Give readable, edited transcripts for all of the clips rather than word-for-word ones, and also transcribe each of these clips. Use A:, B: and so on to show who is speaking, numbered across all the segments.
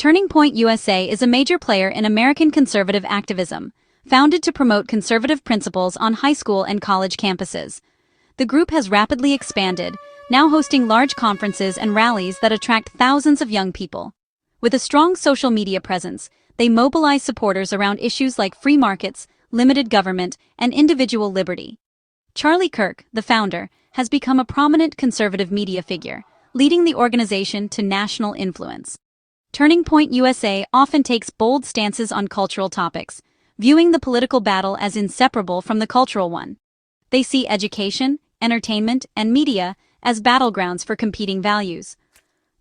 A: Turning Point USA is a major player in American conservative activism, founded to promote conservative principles on high school and college campuses. The group has rapidly expanded, now hosting large conferences and rallies that attract thousands of young people. With a strong social media presence, they mobilize supporters around issues like free markets, limited government, and individual liberty. Charlie Kirk, the founder, has become a prominent conservative media figure, leading the organization to national influence. Turning Point USA often takes bold stances on cultural topics, viewing the political battle as inseparable from the cultural one. They see education, entertainment, and media as battlegrounds for competing values.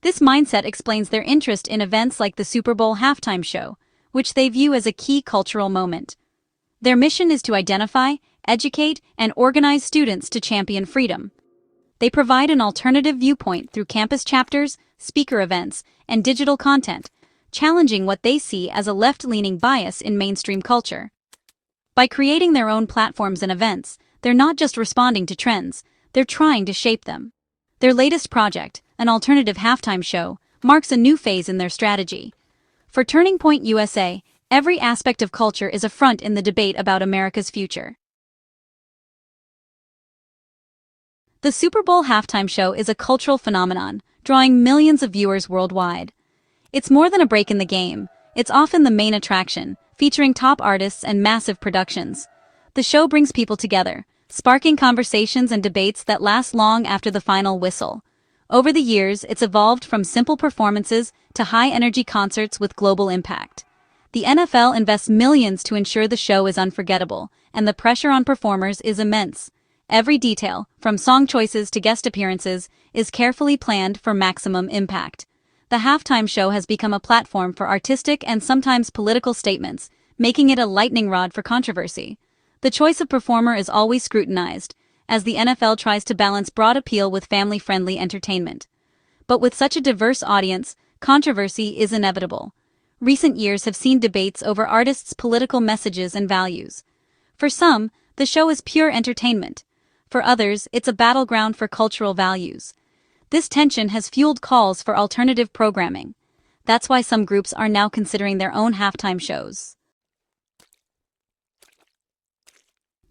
A: This mindset explains their interest in events like the Super Bowl halftime show, which they view as a key cultural moment. Their mission is to identify, educate, and organize students to champion freedom. They provide an alternative viewpoint through campus chapters, speaker events, and digital content, challenging what they see as a left-leaning bias in mainstream culture. By creating their own platforms and events, they're not just responding to trends, they're trying to shape them. Their latest project, an alternative halftime show, marks a new phase in their strategy. For Turning Point USA, every aspect of culture is a front in the debate about America's future. The Super Bowl halftime show is a cultural phenomenon, drawing millions of viewers worldwide. It's more than a break in the game, it's often the main attraction, featuring top artists and massive productions. The show brings people together, sparking conversations and debates that last long after the final whistle. Over the years, it's evolved from simple performances to high-energy concerts with global impact. The NFL invests millions to ensure the show is unforgettable, and the pressure on performers is immense. Every detail, from song choices to guest appearances, is carefully planned for maximum impact. The halftime show has become a platform for artistic and sometimes political statements, making it a lightning rod for controversy. The choice of performer is always scrutinized, as the NFL tries to balance broad appeal with family-friendly entertainment. But with such a diverse audience, controversy is inevitable. Recent years have seen debates over artists' political messages and values. For some, the show is pure entertainment. For others, it's a battleground for cultural values. This tension has fueled calls for alternative programming. That's why some groups are now considering their own halftime shows.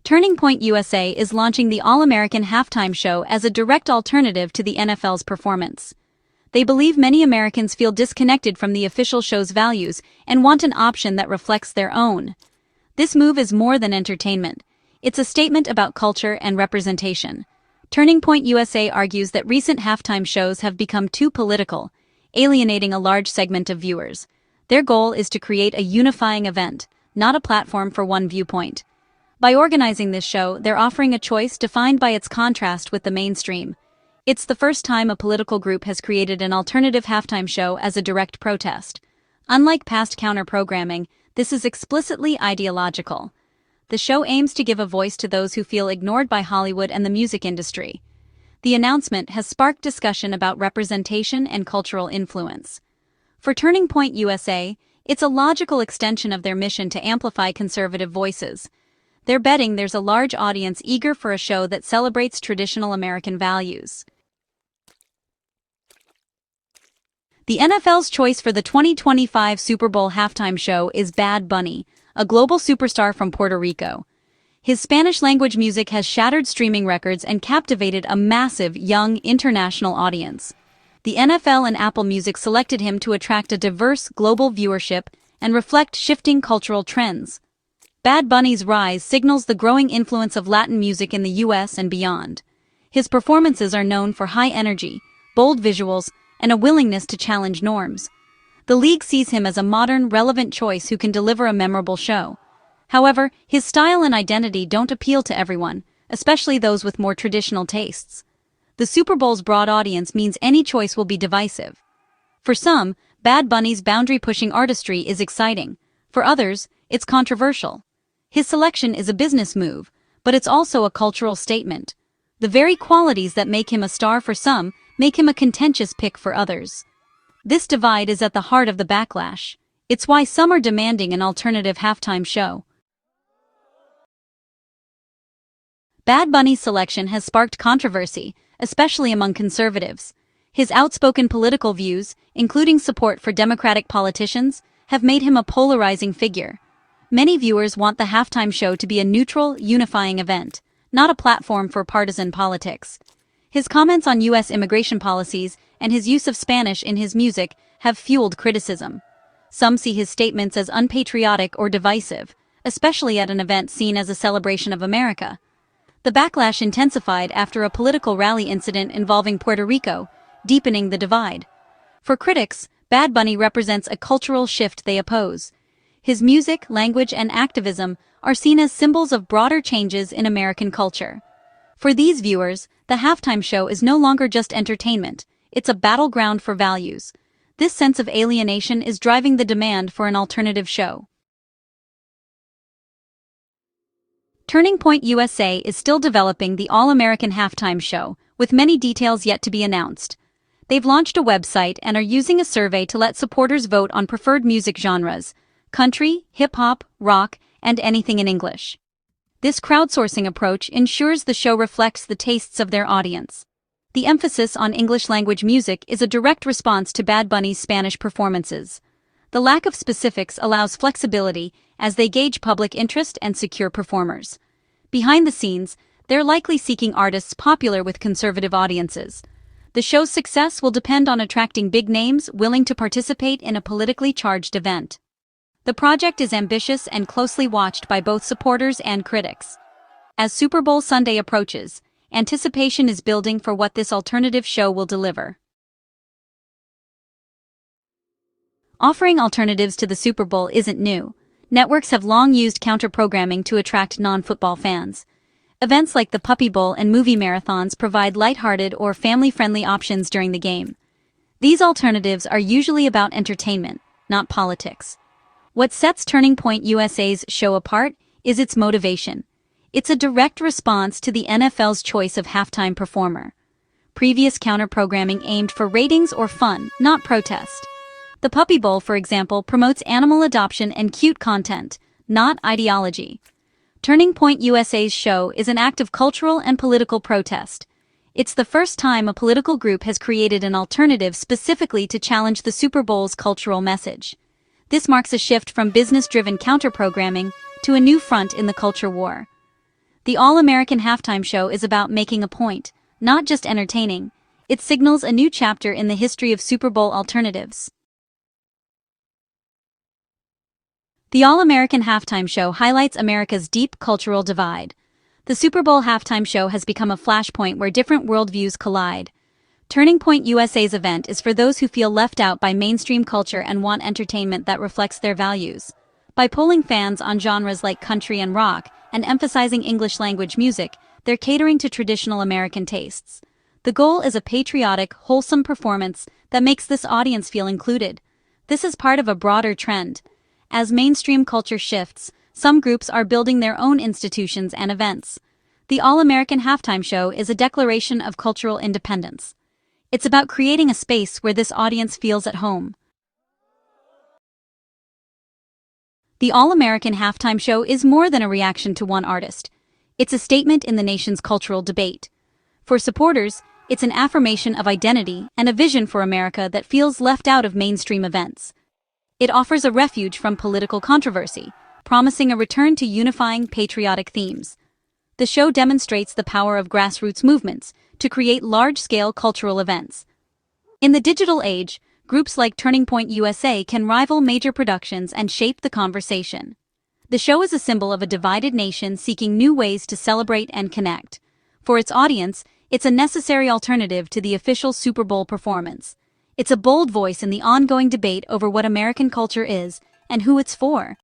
A: Turning Point USA is launching the All-American Halftime Show as a direct alternative to the NFL's performance. They believe many Americans feel disconnected from the official show's values and want an option that reflects their own. This move is more than entertainment. It's a statement about culture and representation. Turning Point USA argues that recent halftime shows have become too political, alienating a large segment of viewers. Their goal is to create a unifying event, not a platform for one viewpoint. By organizing this show, they're offering a choice defined by its contrast with the mainstream. It's the first time a political group has created an alternative halftime show as a direct protest. Unlike past counterprogramming, this is explicitly ideological. The show aims to give a voice to those who feel ignored by Hollywood and the music industry. The announcement has sparked discussion about representation and cultural influence. For Turning Point USA, it's a logical extension of their mission to amplify conservative voices. They're betting there's a large audience eager for a show that celebrates traditional American values. The NFL's choice for the 2025 Super Bowl halftime show is Bad Bunny, a global superstar from Puerto Rico. His Spanish-language music has shattered streaming records and captivated a massive, young, international audience. The NFL and Apple Music selected him to attract a diverse, global viewership and reflect shifting cultural trends. Bad Bunny's rise signals the growing influence of Latin music in the US and beyond. His performances are known for high energy, bold visuals, and a willingness to challenge norms. The league sees him as a modern, relevant choice who can deliver a memorable show. However, his style and identity don't appeal to everyone, especially those with more traditional tastes. The Super Bowl's broad audience means any choice will be divisive. For some, Bad Bunny's boundary-pushing artistry is exciting. For others, it's controversial. His selection is a business move, but it's also a cultural statement. The very qualities that make him a star for some make him a contentious pick for others. This divide is at the heart of the backlash. It's why some are demanding an alternative halftime show. Bad Bunny's selection has sparked controversy, especially among conservatives. His outspoken political views, including support for Democratic politicians, have made him a polarizing figure. Many viewers want the halftime show to be a neutral, unifying event, not a platform for partisan politics. His comments on U.S. immigration policies and his use of Spanish in his music have fueled criticism. Some see his statements as unpatriotic or divisive, especially at an event seen as a celebration of America. The backlash intensified after a political rally incident involving Puerto Rico, deepening the divide. For critics, Bad Bunny represents a cultural shift they oppose. His music, language, and activism are seen as symbols of broader changes in American culture. For these viewers, the halftime show is no longer just entertainment, it's a battleground for values. This sense of alienation is driving the demand for an alternative show. Turning Point USA is still developing the All-American Halftime Show, with many details yet to be announced. They've launched a website and are using a survey to let supporters vote on preferred music genres: country, hip-hop, rock, and anything in English. This crowdsourcing approach ensures the show reflects the tastes of their audience. The emphasis on English-language music is a direct response to Bad Bunny's Spanish performances. The lack of specifics allows flexibility as they gauge public interest and secure performers. Behind the scenes, they're likely seeking artists popular with conservative audiences. The show's success will depend on attracting big names willing to participate in a politically charged event. The project is ambitious and closely watched by both supporters and critics. As Super Bowl Sunday approaches, anticipation is building for what this alternative show will deliver. Offering alternatives to the Super Bowl isn't new. Networks have long used counterprogramming to attract non-football fans. Events like the Puppy Bowl and movie marathons provide lighthearted or family-friendly options during the game. These alternatives are usually about entertainment, not politics. What sets Turning Point USA's show apart is its motivation. It's a direct response to the NFL's choice of halftime performer. Previous counterprogramming aimed for ratings or fun, not protest. The Puppy Bowl, for example, promotes animal adoption and cute content, not ideology. Turning Point USA's show is an act of cultural and political protest. It's the first time a political group has created an alternative specifically to challenge the Super Bowl's cultural message. This marks a shift from business-driven counterprogramming to a new front in the culture war. The All-American Halftime Show is about making a point, not just entertaining. It signals a new chapter in the history of Super Bowl alternatives. The All-American Halftime Show highlights America's deep cultural divide. The Super Bowl halftime show has become a flashpoint where different worldviews collide. Turning Point USA's event is for those who feel left out by mainstream culture and want entertainment that reflects their values. By polling fans on genres like country and rock and emphasizing English-language music, they're catering to traditional American tastes. The goal is a patriotic, wholesome performance that makes this audience feel included. This is part of a broader trend. As mainstream culture shifts, some groups are building their own institutions and events. The All-American Halftime Show is a declaration of cultural independence. It's about creating a space where this audience feels at home. The All-American Halftime Show is more than a reaction to one artist. It's a statement in the nation's cultural debate. For supporters, it's an affirmation of identity and a vision for America that feels left out of mainstream events. It offers a refuge from political controversy, promising a return to unifying patriotic themes. The show demonstrates the power of grassroots movements to create large-scale cultural events. In the digital age, groups like Turning Point USA can rival major productions and shape the conversation. The show is a symbol of a divided nation seeking new ways to celebrate and connect. For its audience, it's a necessary alternative to the official Super Bowl performance. It's a bold voice in the ongoing debate over what American culture is and who it's for.